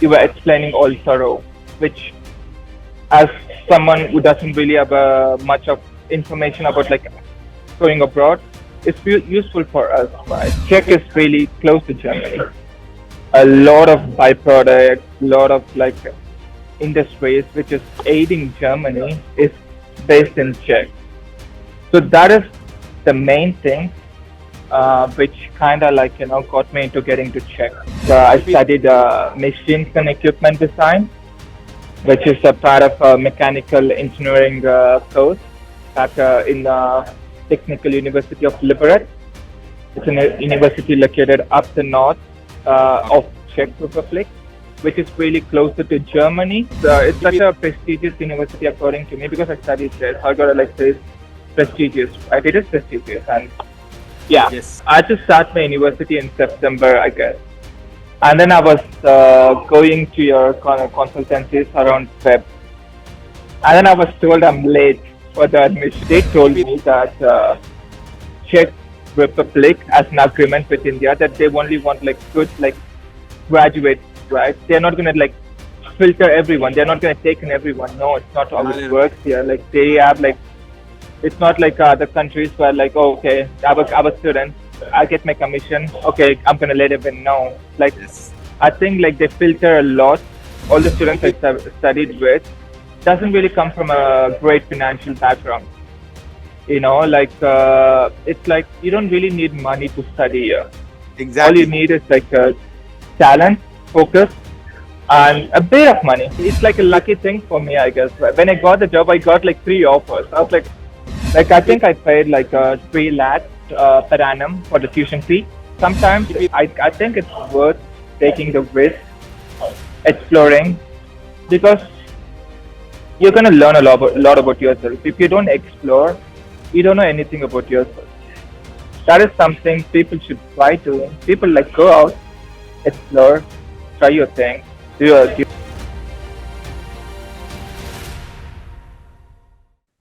you were explaining all thorough, which as someone who doesn't really have much of information about like going abroad, it's useful for us, right? Czech is really close to Germany. A lot of byproducts, a lot of like industries which is aiding Germany is based in Czech. So that is the main thing which kind of like, got me into getting to Czech. I studied machines and equipment design, which is a part of a mechanical engineering course at in the Technical University of Liberec. It's a university located up the north of Czech Republic, which is really closer to Germany. It's such a prestigious university according to me because I studied there. So I got to like say prestigious, right? It is prestigious, and yeah, yes. I just started my university in September, I guess. And then I was going to your consultancies around Feb. And then I was told I'm late for the admission. They told me that Czech Republic has an agreement with India that they only want like good like graduates, right? They're not gonna like filter everyone. They're not gonna take in everyone. No, it's not how it works here. Like they have like, it's not like other countries where like, oh, okay, our students, I get my commission. Okay, I'm gonna let everyone know. Like, yes. I think like they filter a lot. All the students I studied with doesn't really come from a great financial background. Like it's like you don't really need money to study here. Exactly. All you need is like talent, focus, and a bit of money. It's like a lucky thing for me, I guess. When I got the job, I got like 3 offers. I was like I think I paid like 3 lakhs per annum for the tuition fee. Sometimes I think it's worth taking the risk, exploring, because you're going to learn a lot about yourself. If you don't explore, you don't know anything about yourself. That is something people should try doing. People like go out, explore, try your thing, do your.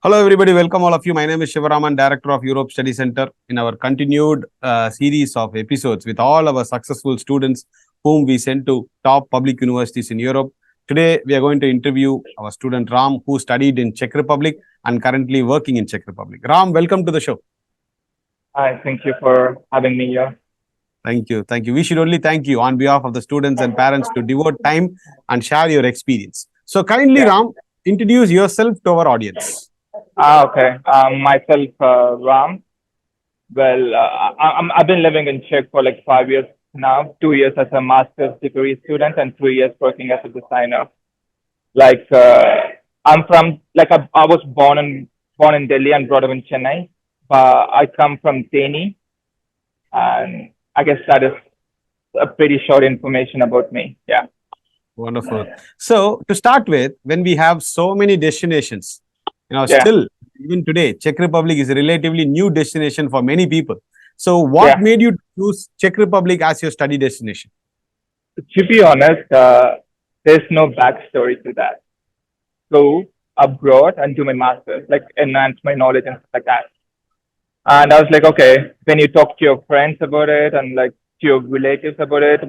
Hello everybody, welcome all of you. My name is Shivaraman, Director of Europe Study Center, in our continued series of episodes with all our successful students whom we sent to top public universities in Europe. Today, we are going to interview our student Ram, who studied in Czech Republic and currently working in Czech Republic. Ram, welcome to the show. Hi, thank you for having me here. Thank you. Thank you. We should only thank you on behalf of the students and parents to devote time and share your experience. So kindly, Ram, introduce yourself to our audience. Okay. Myself, Ram. Well, I've been living in Czech for like 5 years now, 2 years as a master's degree student and 3 years working as a designer. Like, I'm from, like, I was born in Delhi and brought up in Chennai. I come from Deni, and I guess that is a pretty short information about me. Yeah. Wonderful. So to start with, when we have so many destinations, still, even today, Czech Republic is a relatively new destination for many people. So what made you choose Czech Republic as your study destination? To be honest, there's no backstory to that. Go abroad and do my master's, like enhance my knowledge and stuff like that. And I was like, okay, when you talk to your friends about it and like to your relatives about it,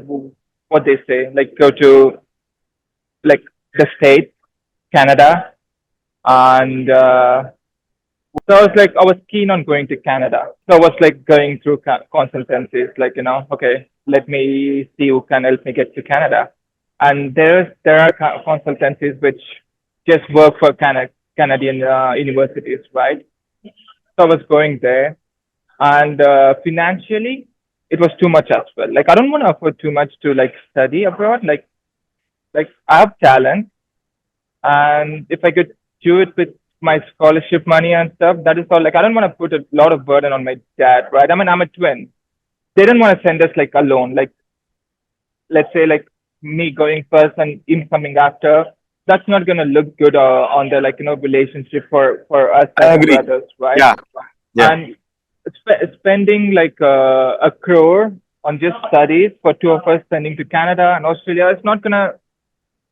what they say, like go to like the States, Canada. And so I was like, I was keen on going to Canada. So I was like going through consultancies, like, okay, let me see who can help me get to Canada. And there are consultancies which just work for Canadian universities, right? So I was going there, and financially, it was too much as well. Like, I don't want to afford too much to like study abroad. Like I have talent, and if I could do it with my scholarship money and stuff, that is all. Like, I don't want to put a lot of burden on my dad, right? I mean, I'm a twin. They didn't want to send us like alone. Like, let's say like me going first and him coming after. That's not going to look good on the like, relationship for us as brothers, right? Yeah. And spending like a crore on just studies for 2 of us sending to Canada and Australia, it's not going to,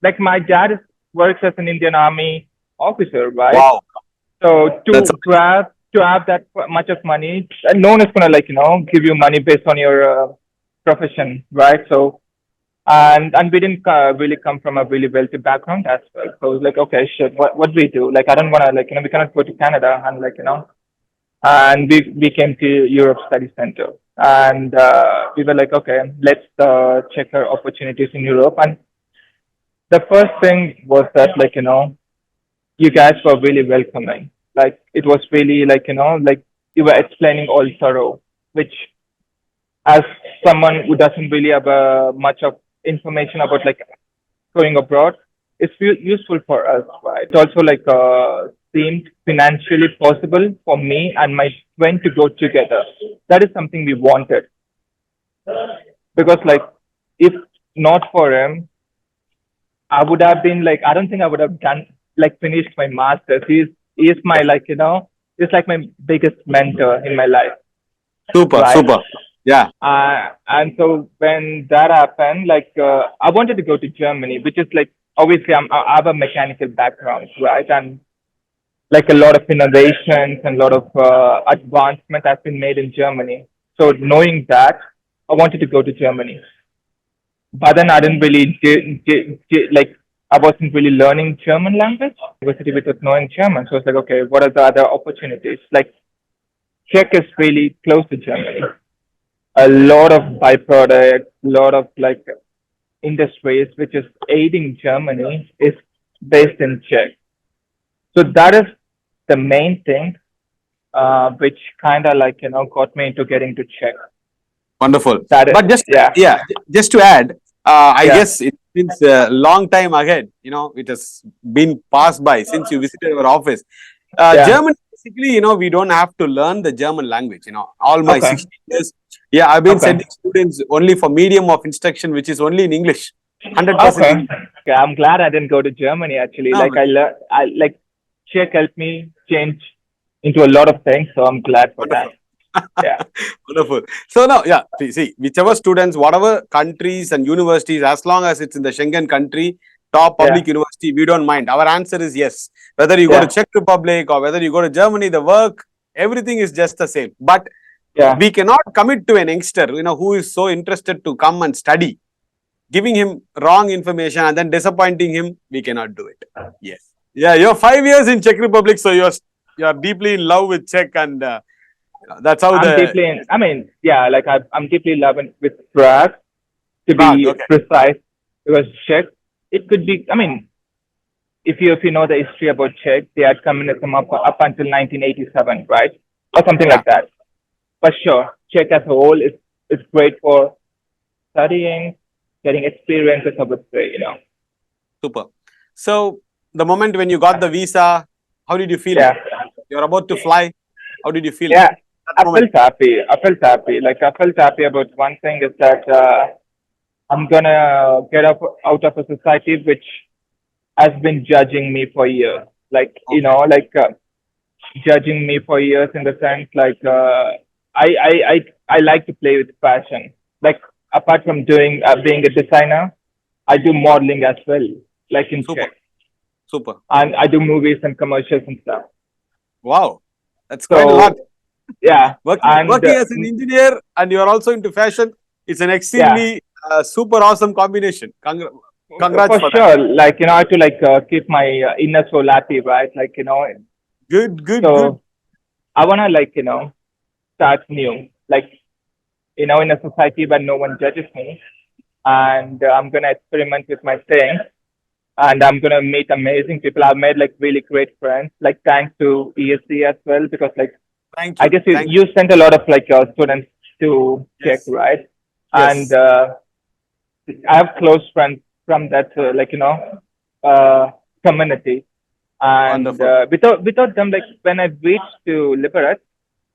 like my dad works as an Indian Army officer, right? Wow. So to have that much of money, no one is going to like, give you money based on your profession, right? So and we didn't really come from a really wealthy background as well. So it was like, okay, shit, what we do? Like, I don't want to, like, we cannot go to Canada and, like, and we came to Europe Study Center, and we were like, okay, let's check our opportunities in Europe. And the first thing was that, like, you guys were really welcoming. Like, it was really like, like you were explaining all thorough, which, as someone who doesn't really have much of information about like going abroad, it's useful for us, right? It also like seemed financially possible for me and my friend to go together. That is something we wanted, because like if not for him, I would have been like, I don't think I would have done like finished my masters. He's my like, he's like my biggest mentor in my life, Super, right? super. Yeah. And so when that happened, like I wanted to go to Germany, which is like, obviously I have a mechanical background, right? And like a lot of innovations and a lot of advancement has been made in Germany. So knowing that, I wanted to go to Germany. But then I didn't really like, I wasn't really learning German language university without knowing German. So it's like, okay, what are the other opportunities? Like Czech is really close to Germany. A lot of byproducts, a lot of like industries which is aiding Germany is based in Czech. So that is the main thing, which kind of like, got me into getting to Czech. Wonderful. That is, But just yeah. just to add, I Yeah. guess it's since a long time ahead. It has been passed by since you visited our office. Yeah. German, basically, we don't have to learn the German language. All my Okay. 16 years, I've been Okay. sending students only for medium of instruction, which is only in English. 100%. Okay. Okay. I'm glad I didn't go to Germany actually. No, Like but- I like Czech helped me change into a lot of things. So I'm glad for that. Yeah. Wonderful. So now, see, whichever students, whatever countries and universities, as long as it's in the Schengen country, top public university, we don't mind. Our answer is yes. Whether you go to Czech Republic or whether you go to Germany, the work, everything is just the same. But we cannot commit to an youngster, who is so interested to come and study. Giving him wrong information and then disappointing him, we cannot do it. Yes. Yeah, you're 5 years in Czech Republic, so you're deeply in love with Czech, and that's how I'm deeply in, I mean, yeah, like I'm deeply in love with Prague, to Prague, be okay. precise, because Czech, it could be, I mean, if you know the history about Czech, they had communism up until 1987, right? Or something like that. For sure, Czech as a whole is great for studying, getting experiences, I would say, Super. So the moment when you got the visa, how did you feel? Yeah. You're about to fly. How did you feel? Yeah, I felt happy. Like I felt happy about one thing is that I'm gonna get out of a society which has been judging me for years. Like judging me for years in the sense like I like to play with passion. Like apart from doing being a designer, I do modeling as well. Like in Czech. Super. And I do movies and commercials and stuff. Wow, that's quite a lot. Yeah. Working as an engineer and you're also into fashion, it's an extremely super awesome combination. Congrats for sure. That. Like, I have to like keep my inner soul happy, right? Like, Good. So I want to like, start new, like, in a society where no one judges me. And I'm going to experiment with my thing. And I'm going to meet amazing people. I've made like really great friends, like thanks to ESC as well, because like, Thank you. I guess you sent a lot of like your students to Czech, right? Yes. And I have close friends from that, community. And without them, like when I reached to Liberec,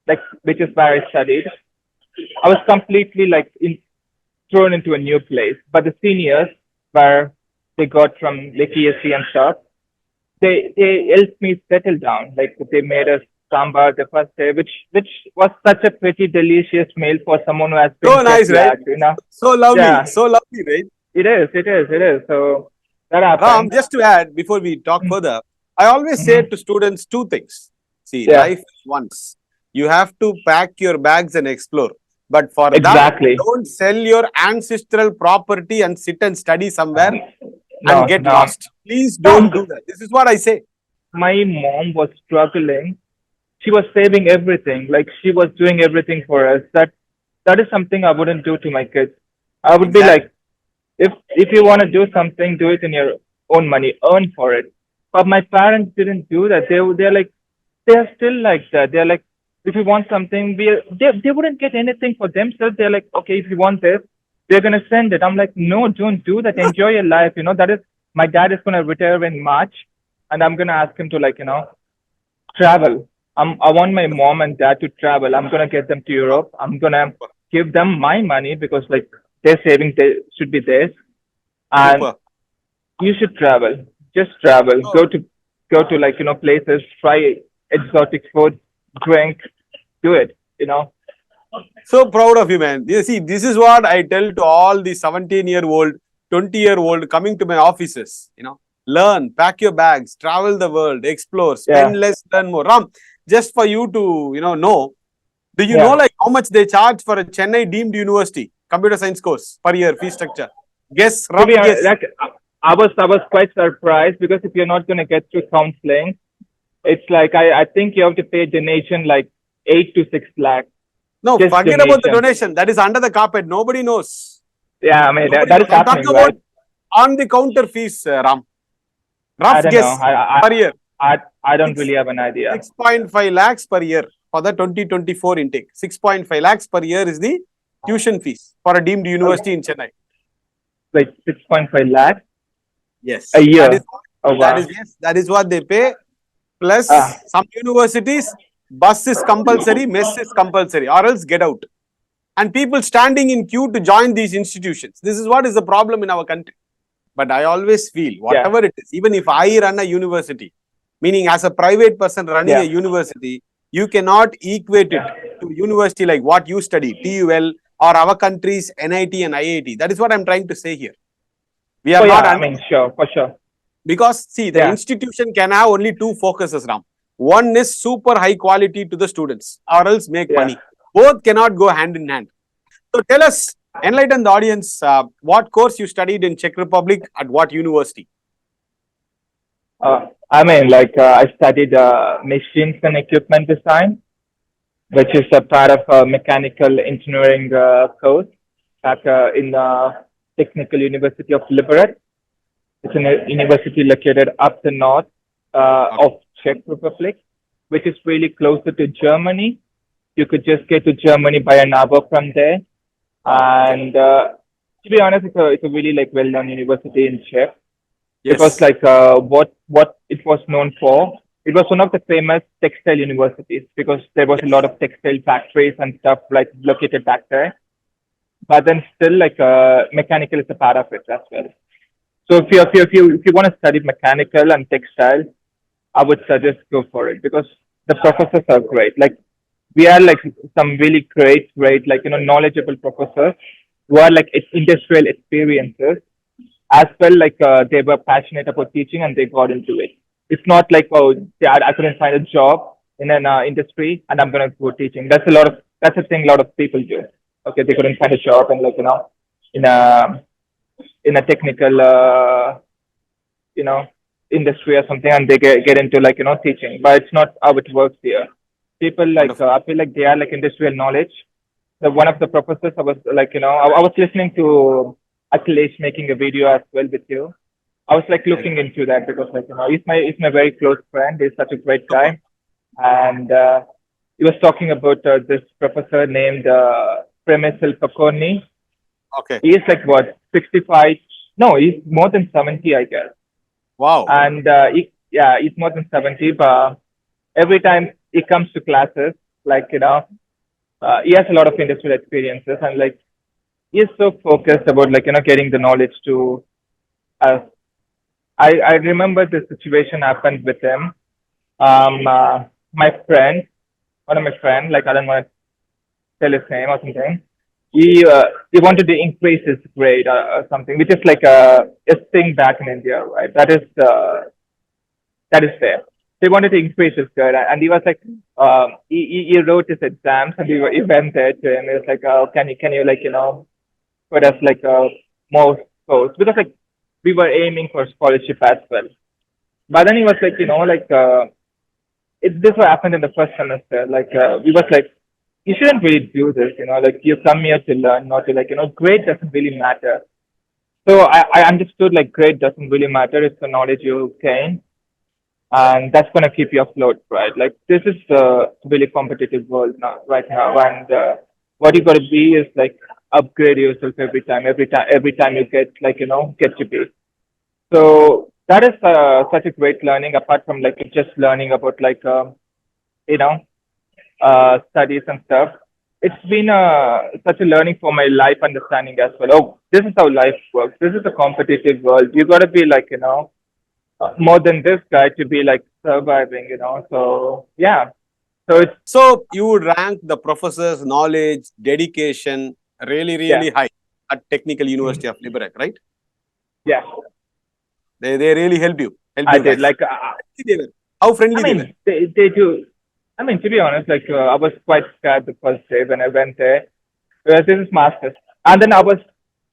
like which is where I studied, I was completely like thrown into a new place. But the seniors, where they got from like ESC and stuff, they helped me settle down. Like they made us sambar the first day, which was such a pretty delicious meal for someone who has been so nice, right? So lovely, right? It is. So that happened. Just to add, before we talk further, I always say to students two things. See, life is once. You have to pack your bags and explore. But for Exactly. that, don't sell your ancestral property and sit and study somewhere No, and get no. lost. Please No, don't do that. This is what I say. my mom was struggling. She was saving everything. Like she was doing everything for us. That is something I wouldn't do to my kids. I would be Exactly. like, if you want to do something, do it in your own money, earn for it. But my parents didn't do that. They're like they're still like that. They're like, if you want something, they wouldn't get anything for themselves. They're like, okay, if you want this, they're gonna send it. I'm like, no, don't do that. Enjoy your life. That is my dad is gonna retire in March, and I'm gonna ask him to travel. I want my mom and dad to travel. I'm gonna get them to Europe. I'm gonna give them my money because their savings they should be theirs, and Super. you should travel. Just travel. Oh. Go to places. Try exotic food. Drink. Do it. So proud of you, man. You see, this is what I tell to all the 17-year-old, 20-year-old coming to my offices. Learn, pack your bags, travel the world, explore, spend Yeah. less, learn more. Ram, just for you to know, do you know Yeah. how much they charge for a Chennai deemed university computer science course per year fee structure? Guess, To rough be honest, guess. I was quite surprised because if you're not gonna get through counseling, it's like I think you have to pay donation like 8 to 6 lakhs. No, Just forget about the donation. donation. That is under the carpet. Nobody knows. Yeah, I mean Nobody that knows. is I'm talking happening, about right? on the counter fees, Ram. I Rough don't know. guess per year. I don't Six- really have an idea. 6.5 lakhs per year for the 2024 intake. 6.5 lakhs per year is the tuition fees for a deemed university in Chennai. Like 6.5 lakhs Yes. a That year. is Oh wow. that is what they pay. Plus Ah, some universities, bus is compulsory, mess is compulsory, or else get out. And people standing in queue to join these institutions. This is what is the problem in our country. But I always feel, yeah. whatever it is, even if I run a university, meaning as a private person running a Yeah. university, you cannot equate it Yeah. to university like what you study, TUL, or our country's NIT and IIT. That is what I'm trying to say here. We are Oh yeah. not I mean, sure, for sure. because see, the Yeah. institution can have only two focuses, Ram. One is super high quality to the students, or else make Yeah. money. Both cannot go hand in hand. So tell us, enlighten the audience, what course you studied in Czech Republic at what university? I mean, I studied machines and equipment design, which is a part of a mechanical engineering course back in the Technical University of Liberec. It's a university located up the north of Czech Republic, which is really closer to Germany. You could just get to Germany by an hour from there. And to be honest, it's a really well-known university in Czech. It was Yes. what it was known for. It was one of the famous textile universities because there was a lot of textile factories and stuff located back there. But then still mechanical is a part of it as well. So if you want to study mechanical and textile, I would suggest go for it because the professors are great. We are some really great knowledgeable professors who are industrial experiences as well. They were passionate about teaching and they got into it. It's not I couldn't find a job in an industry and I'm gonna go teaching. That's a thing a lot of people do. Okay, they couldn't find a job and in a technical industry or something and they get into teaching, but it's not how it works here. People I feel like they are industrial knowledge. One of the professors I was I was listening to Akhilesh making a video as well with you. I was looking into that because he's my very close friend. He's such a great guy, and he was talking about this professor named Premisil Paconi. Okay. He is what 65? No, he's more than 70, I guess. Wow. And he's more than 70. But every time he comes to classes, he has a lot of industrial experiences and he is so focused about getting the knowledge to us. I remember this situation happened with him. My friend, one of my friends, I don't want to tell his name or something. He wanted to increase his grade or something, which is a thing back in India, right? That is there. they wanted to increase his grade, and he was like, he wrote his exams, and he went there to him. He was like, oh, can you like put us like more scores, because like we were aiming for scholarship as well. But then he was like, this what happened in the first semester. Like we was like, you shouldn't really do this. Like you come here to learn, not to like grade doesn't really matter. So I understood like grade doesn't really matter. It's the knowledge you gain, and that's gonna keep you afloat, right? Like this is a really competitive world now, right now, and what you gotta be is like upgrade yourself every time you get like get to be. So that is such a great learning. Apart from like just learning about like you know studies and stuff, it's been such a learning for my life understanding as well. Oh, this is how life works. This is a competitive world. You got to be like more than this guy to be like surviving. So yeah. So it's So you would rank the professor's knowledge, dedication really, really high at Technical University of Liberec, right? yeah. They really help you. I did guys. like. How friendly I they mean, were? they do. I mean, to be honest, like I was quite scared the first day when I went there. Because this is masters, and then I was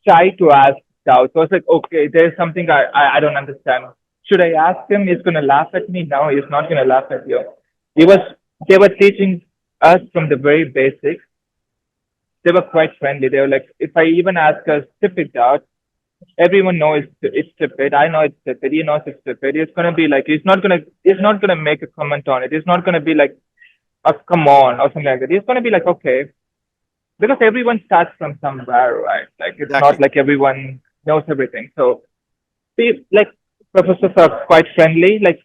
shy to ask doubts. I was like, okay, there's something I don't understand. Should I ask him? He's gonna laugh at me. No, he's not gonna laugh at you. He was. They were teaching us from the very basics. They were quite friendly. They were like, if I even ask a stupid doubt, everyone knows it's stupid. I know it's stupid. He knows it's stupid. It's gonna be like he's not gonna make a comment on it. It's not gonna be like, oh, come on or something like that. He's gonna be like, okay, because everyone starts from somewhere, right? Like it's not like everyone knows everything. So like professors are quite friendly. Like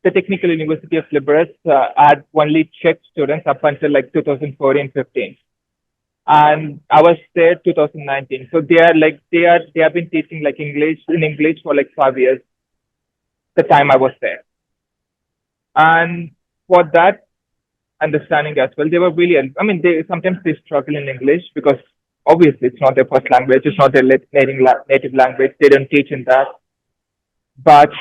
the Technical University of Liberec had only Czech students up until like 2014-15. And I was there 2019. So they have been teaching like English for like 5 years, the time I was there. And for that understanding as well, they were really, I mean, sometimes they struggle in English because obviously it's not their first language, it's not their native language. They don't teach in that. But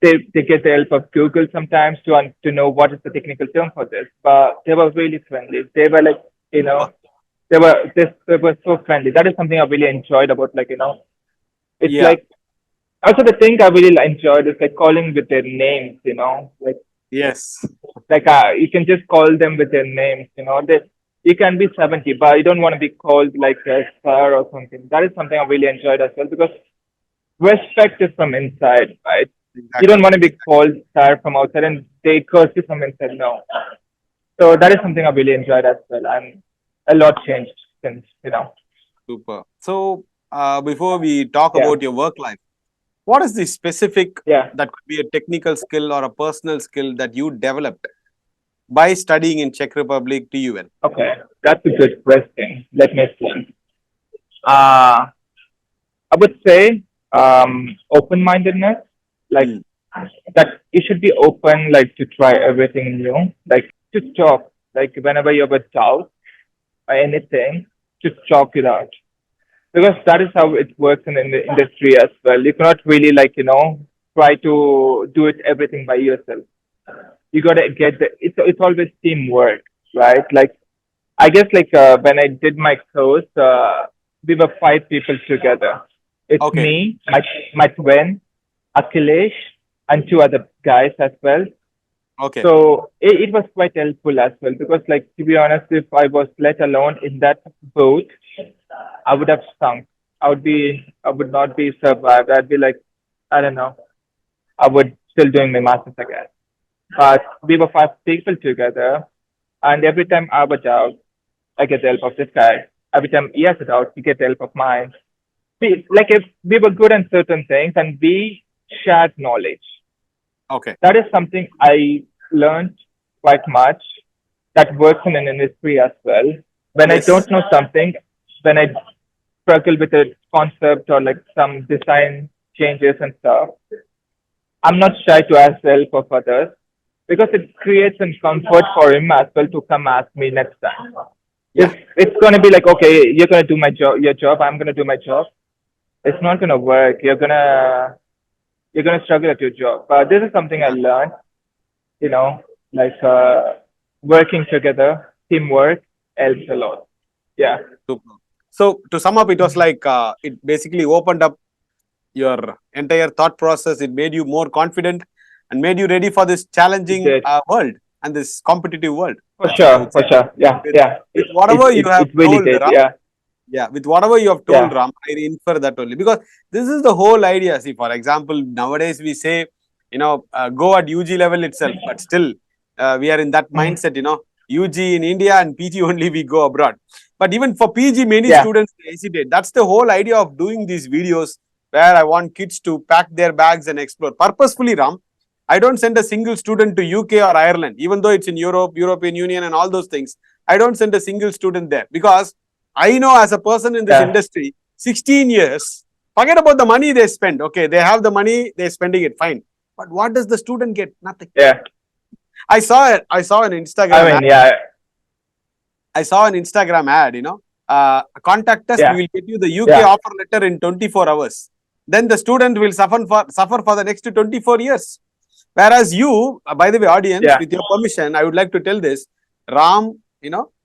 they get the help of Google sometimes to know what is the technical term for this. But they were really friendly. They were like, they were so friendly. That is something I really enjoyed about it's like also the thing I really enjoyed is like calling with their names, like like you can just call them with their names, they you can be 70, but you don't want to be called like a sir or something. That is something I really enjoyed as well because respect is from inside, right? Exactly. You don't want to be called sir from outside and they curse you from inside. No. So that is something I really enjoyed as well. And a lot changed since, Super. So before we talk about your work life, what is the specific that could be a technical skill or a personal skill that you developed by studying in Czech Republic TUL? Okay, that's a good question. Let me explain. I would say open-mindedness, like that you should be open, like to try everything new, like to talk, like whenever you have a doubt or anything, just talk it out. Because that is how it works in the industry as well. You cannot really try to do it everything by yourself. You gotta get it's always teamwork, right? Like I guess when I did my course, we were 5 people together. It's me, my twin, Akhilesh, and 2 other guys as well. Okay. So it was quite helpful as well because to be honest, if I was let alone in that boat, I would have sunk. I would not be survived. I'd be like, I don't know. I would still doing my master's again. But we were 5 people together, and every time I was out, I get the help of this guy. Every time he has it out, he gets the help of mine. If we were good in certain things, and we shared knowledge. Okay. That is something I learned quite much. That works in an industry as well. When I don't know something, when I struggle with a concept or some design changes and stuff, I'm not shy to ask the help of others because it creates some comfort for him as well to come ask me next time. It's going to be like, okay, you're going to do your job, I'm going to do my job. It's not going to work. You're going you're going to struggle at your job. But this is something I learned, you know, like working together, teamwork helps a lot. Yeah. Super. So to sum up, it was like it basically opened up your entire thought process. It made you more confident and made you ready for this challenging world and this competitive world. For sure, for sure. Yeah, yeah. With whatever you have really told, did, Ram, yeah. with whatever you have told, Ram, I infer that only because this is the whole idea. See, for example, nowadays we say, go at UG level itself, but still we are in that mindset, UG in India and PG only we go abroad. But even for PG, many students hesitate. That's the whole idea of doing these videos where I want kids to pack their bags and explore. Purposefully, Ram, I don't send a single student to UK or Ireland, even though it's in Europe, European Union and all those things. I don't send a single student there because I know as a person in this industry, 16 years, forget about the money they spend. Okay, they have the money, they're spending it, fine. But what does the student get? Nothing. Yeah. I saw an Instagram ad. I saw an Instagram ad, contact us, we will get you the UK offer letter in 24 hours. Then the student will suffer for the next 24 years. Whereas you, by the way, audience, with your permission, I would like to tell this, Ram,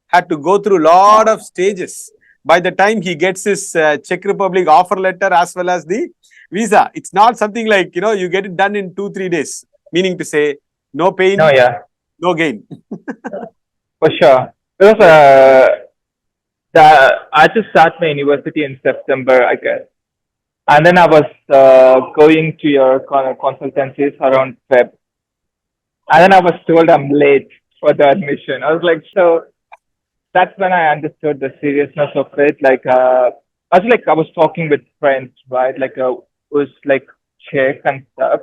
had to go through a lot of stages. By the time he gets his Czech Republic offer letter as well as the visa, it's not something like, you get it done in 2-3 days. Meaning to say, no pain, no gain. For sure. Because I just started my university in September, I guess. And then I was going to your consultancies around Feb. And then I was told I'm late for the admission. I was like, so that's when I understood the seriousness of it. Like, I was talking with friends, right? Like, who's like Czech and stuff,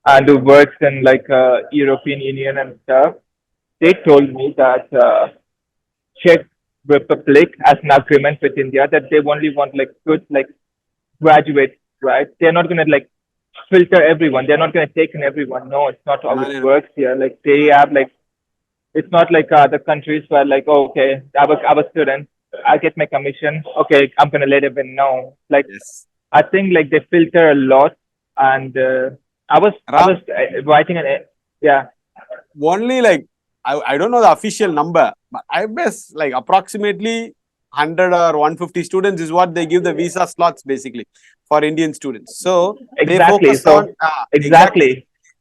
and who works in like European Union and stuff. They told me that Czech Republic has an agreement with India that they only want like good like graduates, right? They're not going to like filter everyone. They're not going to take in everyone. No, it's not how it works here. Like they have like, it's not like other countries where like, oh, okay, I was a student, I get my commission. Okay, I'm going to let them know. Like, I think like they filter a lot. And I was writing only like, I don't know the official number, but I guess like approximately 100 or 150 students is what they give the visa slots basically for Indian students. So they focus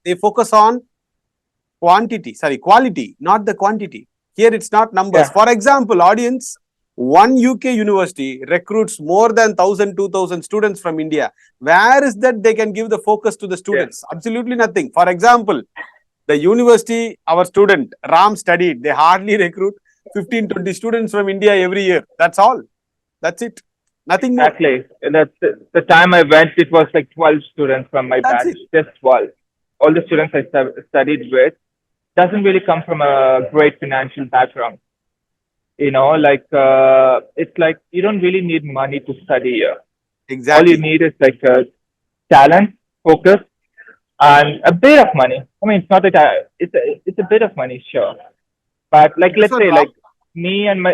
they focus on quality, not the quantity. Here it's not numbers. For example, audience, one UK university recruits more than 1,000, 2,000 students from India. Where is that they can give the focus to the students? Absolutely nothing. For example, the university, our student, Ram studied, they hardly recruit 15, 20 students from India every year. That's all. That's it. Nothing more. Exactly. That's the time I went, it was like 12 students from my batch. Just 12. All the students I studied with doesn't really come from a great financial background. Like, it's like you don't really need money to study here. Exactly. All you need is like talent, focus, and a bit of money. I mean, it's not that it's a bit of money, sure. But like, let's say like me and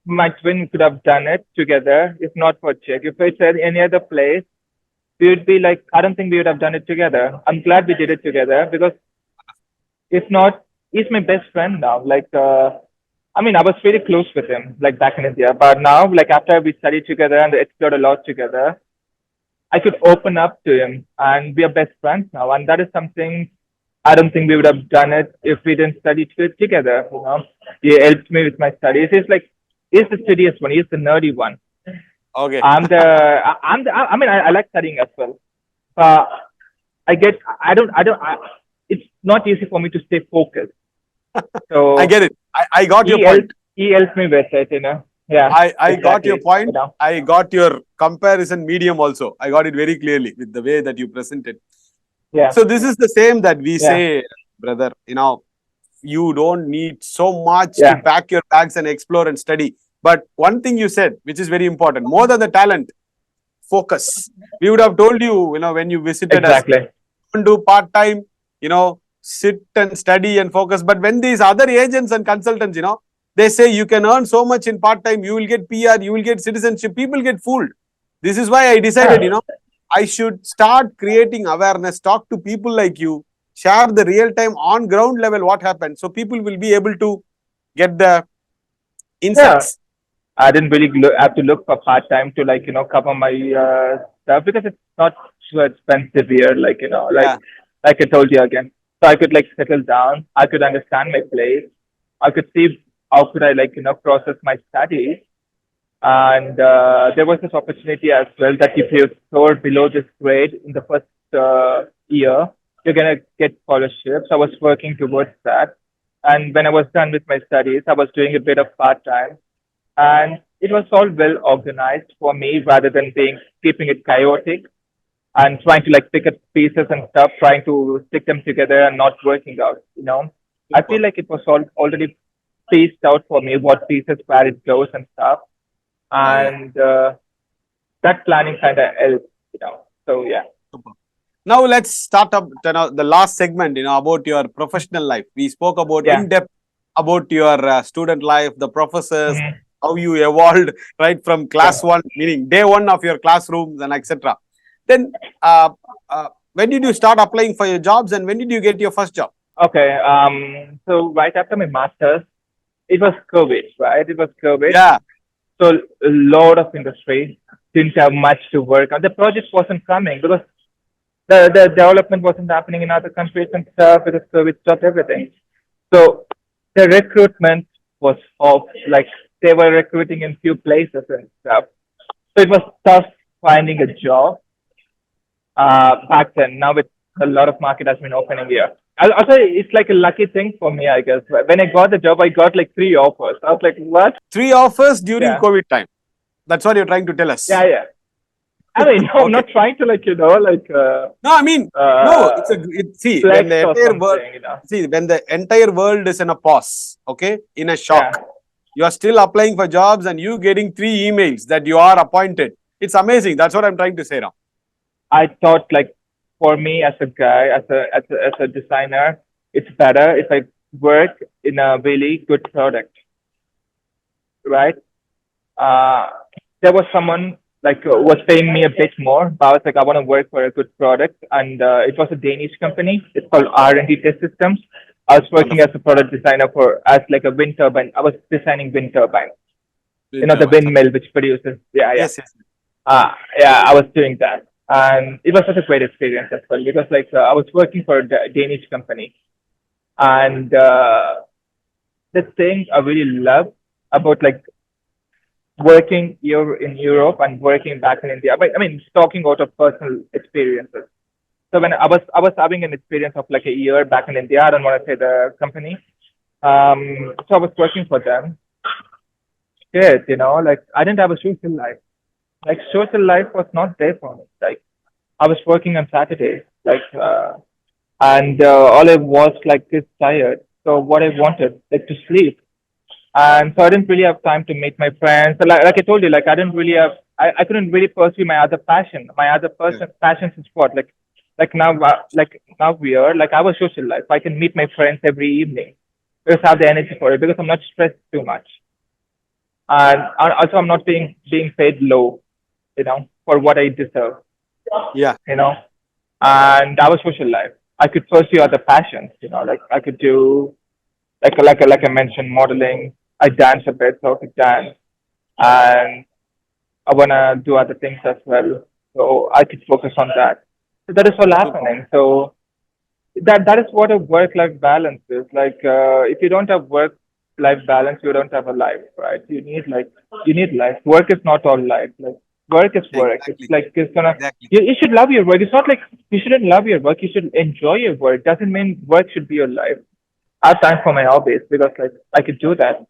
my twin could have done it together if not for Czech. If it's any other place, we would be like, I don't think we would have done it together. I'm glad we did it together because if not, he's my best friend now. Like, I mean, I was very close with him, like back in India. But now, like after we studied together and explored a lot together, I could open up to him and we are best friends now. And that is something I don't think we would have done it if we didn't study together. He helped me with my studies. He's the studious one. He's the nerdy one. Okay. I mean, I like studying as well. It's not easy for me to stay focused. So I get it. I got your point. He helped me with it, Yeah. I got your point. I got your comparison medium also. I got it very clearly with the way that you presented. Yeah. So this is the same that we say, brother, you don't need so much to pack your bags and explore and study. But one thing you said, which is very important, more than the talent, focus. We would have told you, when you visited us, don't do part-time, sit and study and focus. But when these other agents and consultants, they say you can earn so much in part-time, you will get PR, you will get citizenship, people get fooled. This is why I decided, I should start creating awareness, talk to people like you, share the real time on ground level what happened. So people will be able to get the Yeah, insights. I didn't really have to look for part time to like cover my stuff because it's not so expensive here. Like Yeah. like I told you again, so I could like settle down. I could understand my place. I could see how could I like process my studies. And there was this opportunity as well that if you score below this grade in the first year, you're gonna get scholarships. I was working towards that. And when I was done with my studies, I was doing a bit of part time, and it was all well organized for me rather than being keeping it chaotic and trying to like pick up pieces and stuff, trying to stick them together and not working out. I Super. feel like it was all already spaced out for me what pieces where it goes and stuff, Yeah. and that planning kind of helps. So yeah, Super. Now let's start up the last segment, about your professional life. We spoke about yeah. in depth about your student life, the professors, Hmm. how you evolved right from Yeah. class one, meaning day one of your classrooms and etc. Then, when did you start applying for your jobs and when did you get your first job? Okay. So right after my masters, it was COVID, right? It was COVID. Yeah, So a lot of industry didn't have much to work on. The project wasn't coming because the development wasn't happening in other countries and stuff because COVID stopped everything. So the recruitment was off. Like they were recruiting in few places and stuff. So it was tough finding a job back then. Now it's a lot of market has been opening here. Also, it's like a lucky thing for me, I guess. When I got the job, I got like 3 offers. I was like, what? 3 offers during Yeah, COVID time. That's what you're trying to tell us. yeah, yeah. I mean, no, I'm Okay. not trying to like No, I mean, no. See, when flex the or entire world, something. see, when the entire world is in a pause, okay, in a Yeah, shock, you are still applying for jobs and you getting 3 emails that you are appointed. It's amazing. That's what I'm trying to say now. I thought like for me as a guy, as a designer, it's better if I work in a really good product, right? Uh, there was someone like was paying me a bit more, but I was like, I want to work for a good product, and it was a Danish company. It's called R&D Test Systems. I was working Wonderful. as a product designer for as like a wind turbine. I was designing wind turbines. Wind The turbines. windmill which produces. Yeah, yeah. Yes, yes. Yeah, I was doing that, and it was such a great experience as well because like I was working for a Danish company, and the thing I really love about like working here in Europe and working back in India. But I mean, talking out of personal experiences. So when I was having an experience of like a year back in India. I don't want to say the company. So I was working for them. Shit, like I didn't have a social life. Like social life was not there for me. Like I was working on Saturdays, and all I was like is tired. So what I wanted, like to sleep. And so I didn't really have time to meet my friends. So like I told you, like I didn't really have, I couldn't really pursue my other passion. My other Yeah. passions is what, like now we are, like I have a social life. I can meet my friends every evening because I have the energy for it because I'm not stressed too much, and also I'm not being paid low, for what I deserve, Yeah. you know. And I have a social life. I could pursue other passions, like I could do like I mentioned, modeling. I dance a bit, so I could dance, and I wanna do other things as well. So I could focus on that. So that is all Super. happening. So that is what a work-life balance is. Like if you don't have work-life balance, you don't have a life, right? You need life. Work is not all life. Like work is work. It's Exactly. like it's gonna. Exactly. You should love your work. It's not like you shouldn't love your work. You should enjoy your work. Doesn't mean work should be your life. I have time for my hobbies because like I could do that,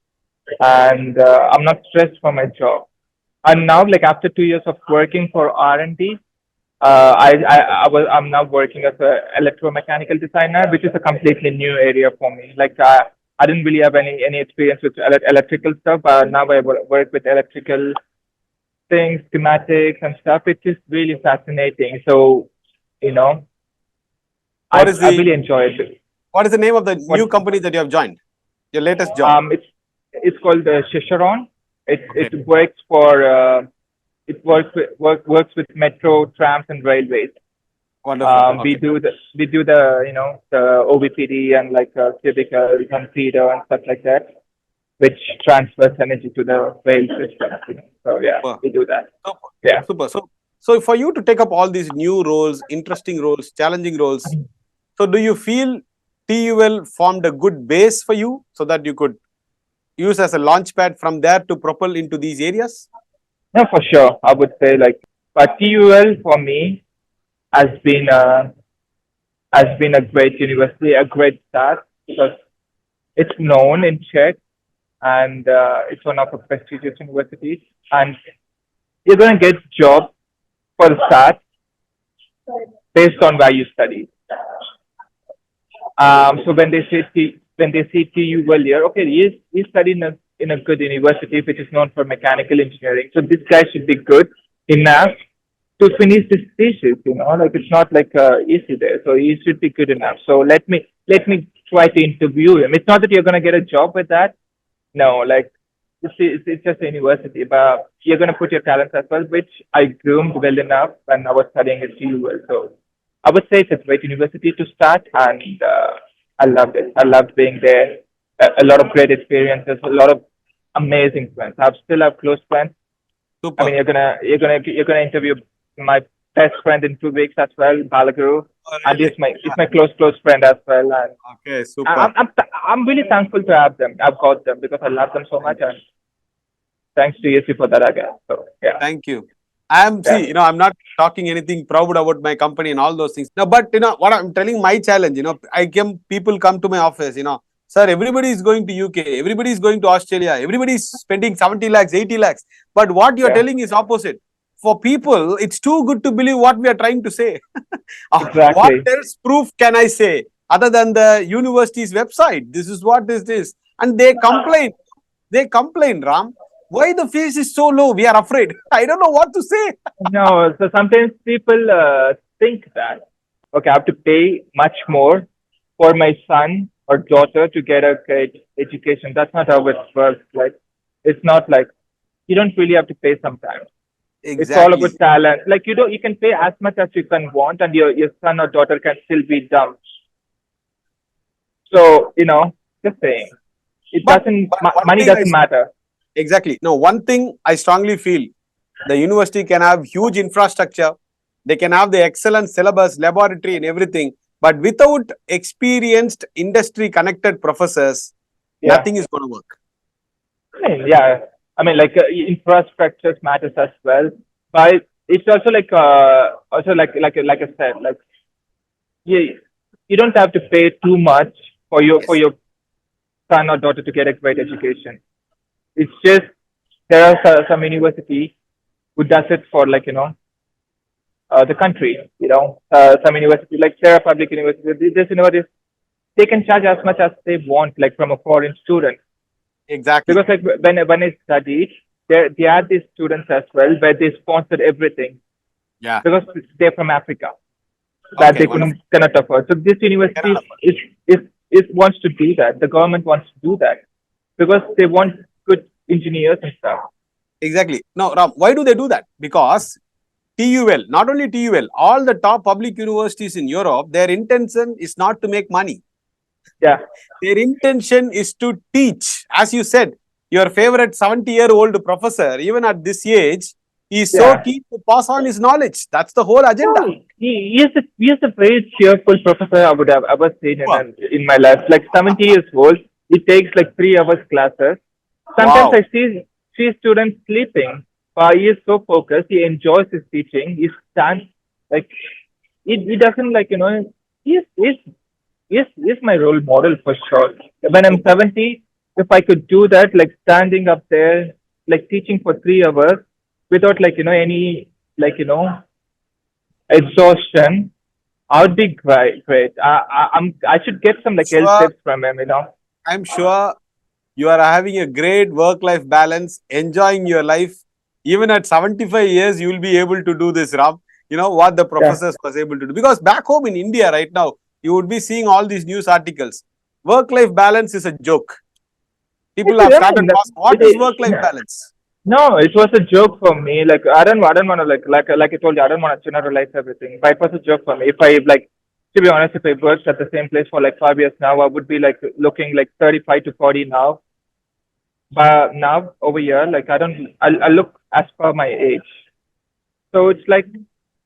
and I'm not stressed for my job. And now, like after 2 years of working for R&D, I'm now working as a electromechanical designer, which is a completely new area for me. Like I didn't really have any experience with electrical stuff, but now I work with electrical things, schematics and stuff. It's just really fascinating. So, you know, What is I the really enjoy it. what is the name of the What new company that you have joined? Your latest job. it's called Chicharon. It Okay. it works for it works with metro, trams, and railways. Wonderful. We Okay. do the the OBPD and like cubicles and feeder and stuff like that, which transfers energy to the rail system. So yeah, Super. we do that. Super. Yeah. Super. So for you to take up all these new roles, interesting roles, challenging roles, so do you feel TUL formed a good base for you so that you could use as a launch pad from there to propel into these areas? No, for sure. I would say like, but TUL for me has been a great university, a great start because it's known in Czech and it's one of the prestigious universities, and you're going to get job for the start based on where you study. So when they say TUL here, okay, he's studying in a good university which is known for mechanical engineering. So this guy should be good enough to finish this thesis. Like it's not like easy there. So he should be good enough. So let me try to interview him. It's not that you're gonna get a job with that. No, like it's just a university, but you're gonna put your talents as well, which I groomed well enough when I was studying at TUL. So I would say it's a great university to start, and I loved it. I loved being there. A lot of great experiences, a lot of amazing friends. I still have close friends. I Super. mean, you're gonna interview my best friend in 2 weeks as well, Balaguru, Oh, and really? he's my close friend as well. And Okay, super. I'm really thankful to have them. I've got them because I love them so much, and thanks to you for that, I guess. So yeah, Thank you. yeah, I'm not talking anything proud about my company and all those things. No, but what I'm telling my challenge, people come to my office, sir, everybody is going to UK, everybody is going to Australia, everybody is spending 70 lakhs, 80 lakhs. But what you're yeah, telling is opposite. For people, it's too good to believe what we are trying to say. What exactly. else proof can I say other than the university's website? This is what is this. And they complain. They complain, Ram. Why the fees is so low? We are afraid. I don't know what to say. No, so sometimes people think that okay, I have to pay much more for my son or daughter to get a great education. That's not how it works. Like it's not like you don't really have to pay sometimes. It's all about Exactly. talent. Like you can pay as much as you can want, and your son or daughter can still be dumb. So just saying, it But, doesn't. but one Money thing I doesn't matter. exactly. No, one thing I strongly feel the university can have huge infrastructure. They can have the excellent syllabus, laboratory, and everything. But without experienced industry connected professors, Yeah, nothing is going to work. yeah. I mean, like infrastructure matters as well, but it's also like I said, like you don't have to pay too much for Yes. your son or daughter to get a great education. It's just there are some university who does it for like the country. Some university like Czech Republic University. This university they can charge as much as they want, like from a foreign student. Exactly. Because like when I studied, they had these students as well where they sponsored everything Yeah. because they're from Africa that Okay. they Wonderful. cannot afford. So this university Cannot afford. is wants to do that. The government wants to do that because they want good engineers and stuff. Exactly. Now, Ram, why do they do that? Because TUL, not only TUL, all the top public universities in Europe, their intention is not to make money. Yeah, Their intention is to teach. As you said, your favorite 70-year-old professor, even at this age, is so yeah. keen to pass on his knowledge. That's the whole agenda. No, he is a very cheerful professor I would have ever seen Wow. in my life. Like 70 years old, he takes like 3 hours classes. Sometimes Wow. I see students sleeping, but he is so focused. He enjoys his teaching. He stands like he doesn't like he's my role model for sure. When I'm Super. 70, if I could do that, like standing up there, like teaching for 3 hours without like any like exhaustion, I would be great. I should get some like health Sure. tips from him. I'm sure you are having a great work-life balance, enjoying your life. Even at 75 years, you will be able to do this, Ram. You know what the Yeah. professors was able to do. Because back home in India right now, you would be seeing all these news articles. Work-life balance is a joke. People have I started mean, asking, what is work-life balance? No, it was a joke for me. Like I don't want to like I told you, I don't want to generalize everything. But it was a joke for me. If I like, to be honest, if I worked at the same place for like 5 years now, I would be like looking like 35 to 40 now. But now over here, like I look as per my age. So it's like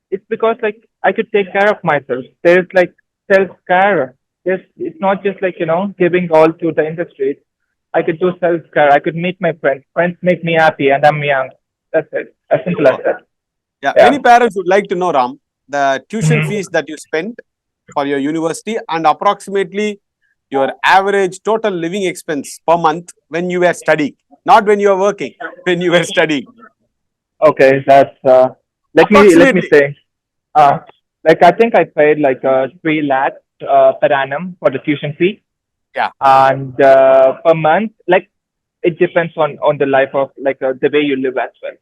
it's because like I could take care of myself. There's like self care. It's not just like giving all to the industry. I could do self care. I could meet my friends. Friends make me happy, and I'm young. That's it. As simple as Super. that. Yeah, Yeah. many parents would like to know, Ram, the tuition Mhm. fees that you spent for your university and approximately your average total living expense per month when you were studying, not when you were working, when you were studying. Okay, that's let me Approximately. say. Uh, like I think I paid like 3 lakhs per annum for the tuition fee, Yeah. and per month, like it depends on the life of like the way you live as well.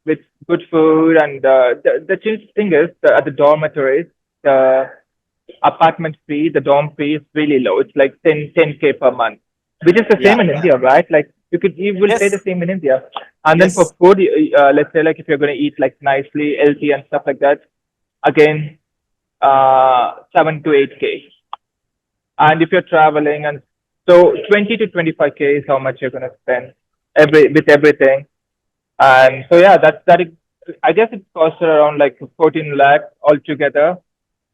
With good food and the thing is at the dormitories, the apartment fee, the dorm fee is really low. It's like 10K per month, which is the Yeah. same in India, right? Like you will pay the Yes. same in India. And then for Yes. food, let's say like if you're going to eat like nicely, healthy and stuff like that, again, 7 to 8K. And if you're traveling, and so 20 to 25K is how much you're going to spend with everything. And so yeah, I guess it costs around like 14 lakhs altogether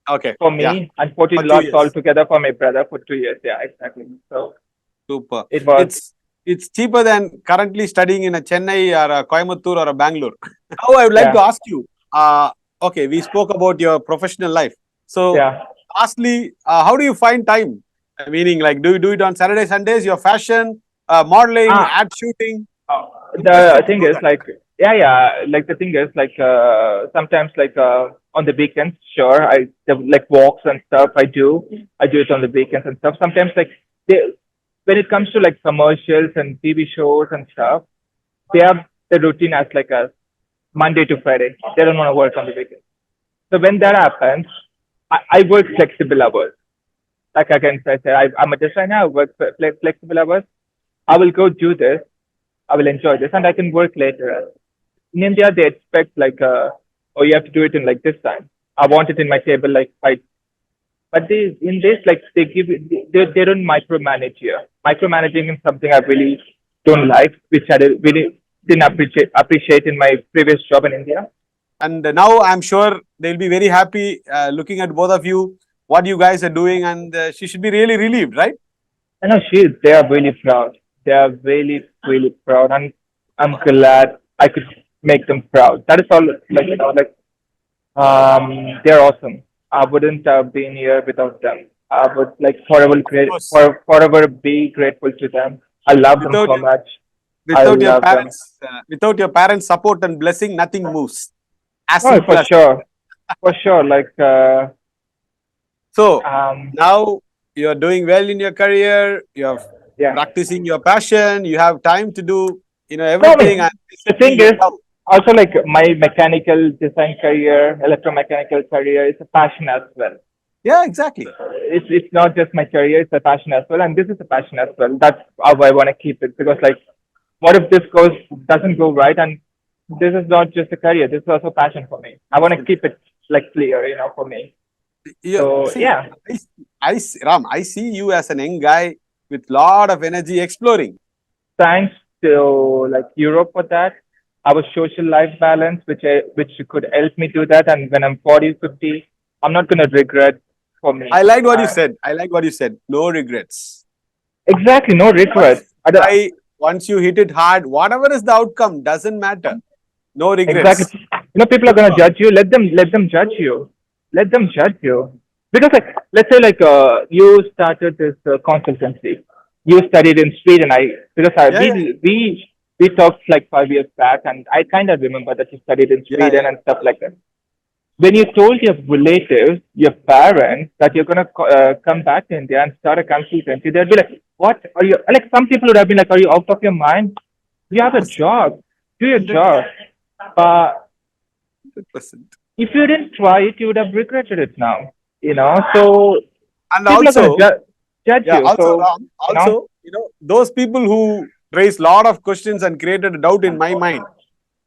Okay. for Yeah. me and For 14 lakhs 2 years. altogether for my brother for 2 years. Yeah, exactly. So Super. it was. It's cheaper than currently studying in a Chennai or a Coimbatore or a Bangalore. Now I would like to Yeah, ask you. Okay, we spoke about your professional life. So, yeah. lastly, how do you find time? Meaning, like, do you do it on Saturday, Sundays? Your fashion, modeling, Ah, ad shooting. the Interesting to thing know is that. like, yeah. Like the thing is like, sometimes like on the weekends, sure, like walks and stuff. I do it on the weekends and stuff. Sometimes like they, when it comes to like commercials and TV shows and stuff, they have the routine as like a Monday to Friday. They don't want to work on the weekend. So when that happens, I work flexible hours. Like I can say, I'm a designer. I work flexible hours. I will go do this. I will enjoy this, and I can work later. In India, they expect like, oh, you have to do it in like this time. I want it in my table like five. But in this, like they don't micromanage here. Micromanaging is something I really don't like, which I really didn't appreciate in my previous job in India. And now I'm sure they'll be very happy looking at both of you, what you guys are doing, and she should be really relieved, right? I know they are really proud. They are really, really proud, and I'm glad I could make them proud. That is all. Like they're awesome. I wouldn't have been here without them. I would like Of course. forever be grateful to them. I love them Without so much. I without your love them. without your parents' support and blessing, nothing moves. As Oh, simple as that. for sure. Like So um, now you're doing well in your career. You're yeah. practicing your passion. You have time to do No, I everything, and mean, the basically thing you is, love. also like my mechanical design career, electromechanical career is a passion as well. Yeah, exactly. It's not just my career; it's a passion as well, and this is a passion as well. That's how I want to keep it because like, what if this doesn't go right, and this is not just a career; this is also passion for me. I want to keep it like clear, for me. You So see, yeah, Ram, I see you as an young guy with lot of energy exploring. thanks to like Europe for that. Our social life balance, which could help me do that, and when I'm 40, 50, I'm not gonna regret for I me. like what you said. I like what you said. No regrets. Exactly, no Once regrets. you try, once you hit it hard, whatever is the outcome, doesn't matter. No Exactly. regrets. People are gonna Super. judge you. Let them judge you. Let them judge you. Because like let's say like you started this consultancy. You studied in Sweden. Yeah, yeah, We talked like 5 years back, and I kind of remember that you studied in yeah, Sweden yeah. and stuff like that. When you told your relatives, your parents, that you're gonna come back to India and start a consultancy, they'd be like, "What are you?" Like some people would have been like, "Are you out of your mind? You have a Yes, job. Do your 100%. job." But if you didn't try it, you would have regretted it now. So And people are going to also, judge yeah, you. So, Ram, you know, those people who raised a lot of questions and created a doubt in my mind.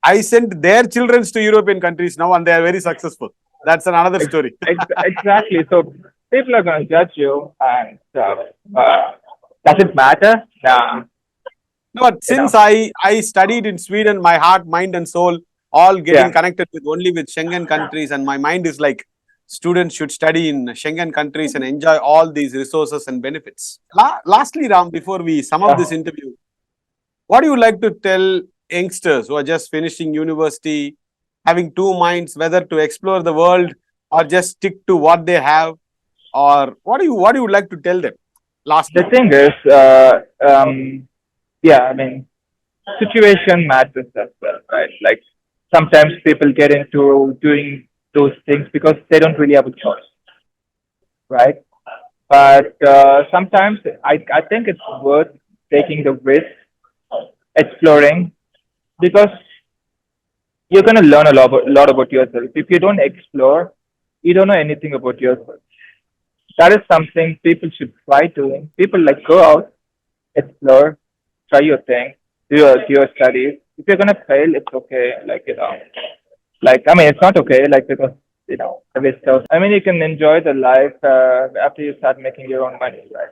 I sent their children to European countries now and they are very successful. That's another story. Exactly. So people are going to judge you, and does it matter? Nah. No, but since I studied in Sweden, my heart, mind, and soul all getting connected with only with Schengen countries, and my mind is like students should study in Schengen countries and enjoy all these resources and benefits. Lastly, Ram, before we sum up this interview, what do you like to tell youngsters who are just finishing university, having two minds, whether to explore the world or just stick to what they have, or what do you like to tell them? Lastly, the thing is, I mean, situation matters as well, right? Like sometimes people get into doing those things because they don't really have a choice, right? But sometimes I think it's worth taking the risk, exploring, because you're going to learn a lot about yourself. If you don't explore, you don't know anything about yourself. That is something people should try doing. People like go out, explore, try your thing, do your studies. If you're gonna fail, it's okay. It's not okay. Because the risk of. I mean, you can enjoy the life after you start making your own money, right?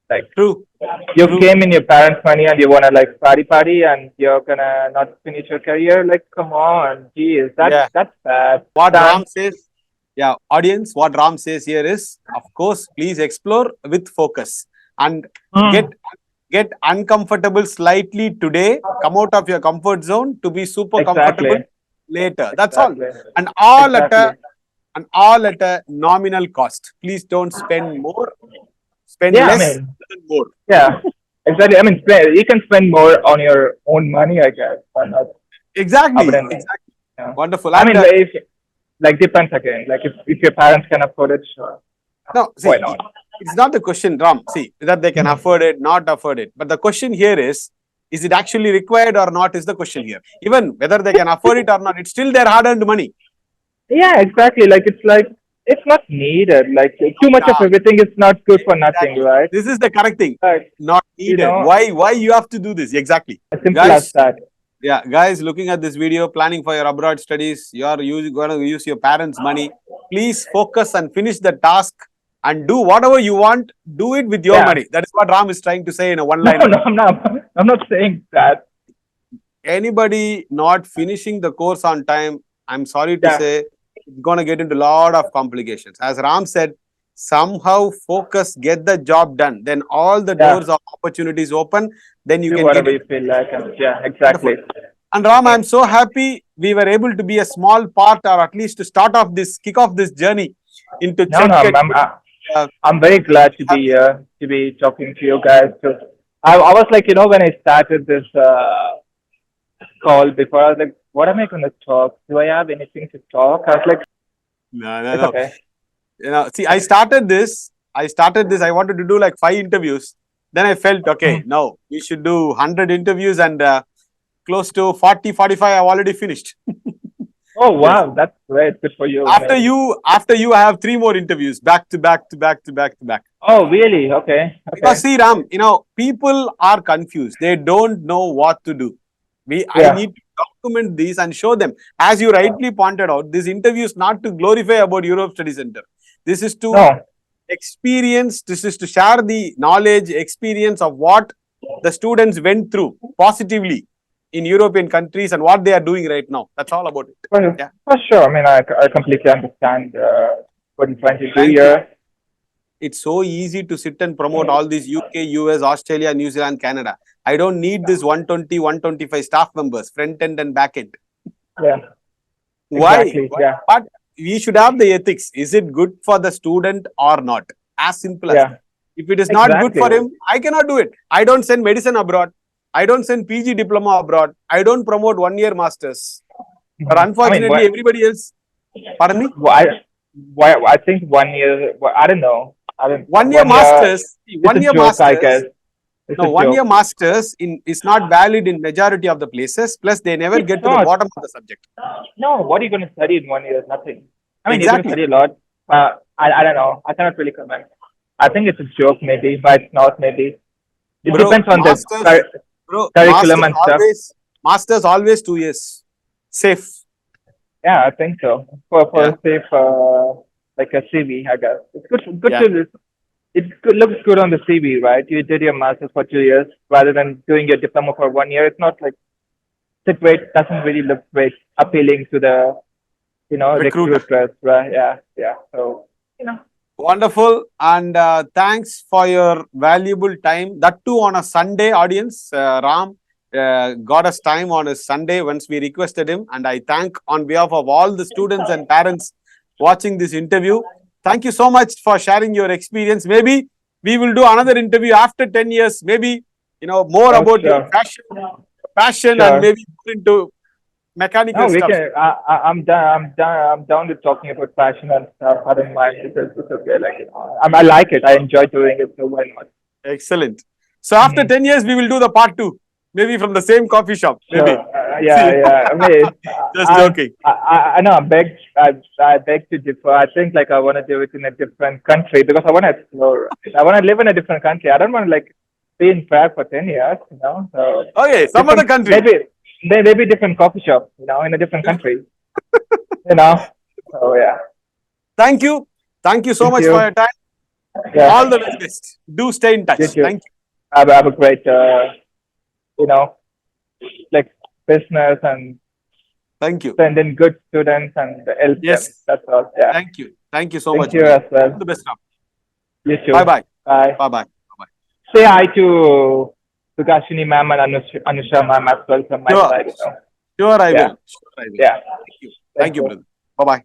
Like true. You came in your parents' money and you wanna like party, and you're gonna not finish your career. Like, come on, geez, that's bad. What Ram says. Yeah, audience, what Ram says here is, of course, please explore with focus and get uncomfortable slightly today, come out of your comfort zone to be super comfortable later. That's all. And all at a nominal cost. Please don't spend more, spend less than more. Yeah, exactly. I mean, you can spend more on your own money, I guess. Exactly. Yeah. Wonderful. I mean, depends again. Like if your parents can afford it, sure. No, see, why not? It's not the question, Ram. See, whether they can afford it, not afford it. But the question here is it actually required or not is the question here. Even whether they can afford it or not, it's still their hard-earned money. Yeah, exactly. It's not needed. Like too much of everything is not good for nothing, right? This is the correct thing. Not needed. Why you have to do this? Exactly. As simple as that. Yeah, guys, looking at this video, planning for your abroad studies, you are going to use your parents' money. Please focus and finish the task and do whatever you want. Do it with your money. That is what Ram is trying to say in a one-line. No, I'm not saying that. Anybody not finishing the course on time, I'm sorry to say, it's going to get into a lot of complications. As Ram said, somehow focus, get the job done. Then all the doors of opportunities open. Then you can whatever you feel like. Yeah, exactly. And Ram, I'm so happy we were able to be a small part, or at least to kick off this journey into Czech. I'm very glad to be here, to be talking to you guys. I was like, when I started this call before, I was like, what am I going to talk? Do I have anything to talk? I was like, no. Okay. See, I started this. I wanted to do like 5 interviews. Then I felt, no, we should do 100 interviews and close to 40, 45, I've already finished. Oh, wow. That's great. Good for you. After you, I have 3 more interviews back to back. Oh, really? Okay. Because see, Ram, people are confused. They don't know what to do. I need to document these and show them. As you rightly pointed out, this interview is not to glorify about Europe Study Center. This is to experience, this is to share the knowledge, experience of what the students went through positively in European countries and what they are doing right now. That's all about it. For sure. I mean, I completely understand what you're trying to do here. It's so easy to sit and promote all these UK, US, Australia, New Zealand, Canada. I don't need this 120, 125 staff members, front end and back end. Yeah. Why? Exactly. Yeah. But we should have the ethics. Is it good for the student or not? As simple as that. If it is not good for him, I cannot do it. I don't send medicine abroad. I don't send PG diploma abroad. I don't promote 1-year masters. But unfortunately, everybody else. Pardon me? I think 1 year. I don't know. 1 year masters. 1 year masters. I guess. No, 1 year masters is not valid in majority of the places. Plus, they never get to the bottom of the subject. No, what are you going to study in 1 year? Nothing. I mean, you're going to study a lot. I don't know. I cannot really comment. I think it's a joke, maybe, but it's not, maybe. It Bro, depends on the masters, bro, curriculum and stuff. masters always 2 years. Safe. Yeah, I think so. For Yeah. a safe, like a CV, I guess. It's good Yeah. to, looks good on the CV, right? You did your master's for 2 years rather than doing your diploma for 1 year. It's not like, it's great, doesn't really look great, appealing to the, Recruiter. recruiters, right? Yeah. So, Wonderful. And thanks for your valuable time. That too on a Sunday, audience. Ram got us time on a Sunday once we requested him. And I thank on behalf of all the students and parents watching this interview. Thank you so much for sharing your experience. Maybe we will do another interview after 10 years. Maybe, more about your passion Sure. and maybe more into mechanical No, we stuff. can. I'm down with talking about passion and stuff. I don't mind. It's okay. Like, I like it. I enjoy doing it. So why not? Excellent. So after 10 years, we will do the part 2. Maybe from the same coffee shop. Maybe. Sure. Yeah. I mean, Just joking. I know. I beg to differ. I think like I want to do it in a different country because I want to explore. I want to live in a different country. I don't want to like be in Prague for 10 years. So Okay, some other country. Maybe different coffee shop. In a different country. So yeah. Thank you. Thank you so much for your time. Yeah. All the very best. Do stay in touch. You too. Thank you. Have a great, like business and Thank you. send in good students and help Yes. them. That's all. Yeah. Thank you. Thank you so Thank much. you as well. All the best now. You too. Bye-bye. Bye. Bye-bye. Say hi to Sugashini ma'am and Anusha ma'am as well from my Sure. side. Sure, I Yeah. will. Sure, I will. Yeah. Thank you. Thank you, brother. Bye-bye.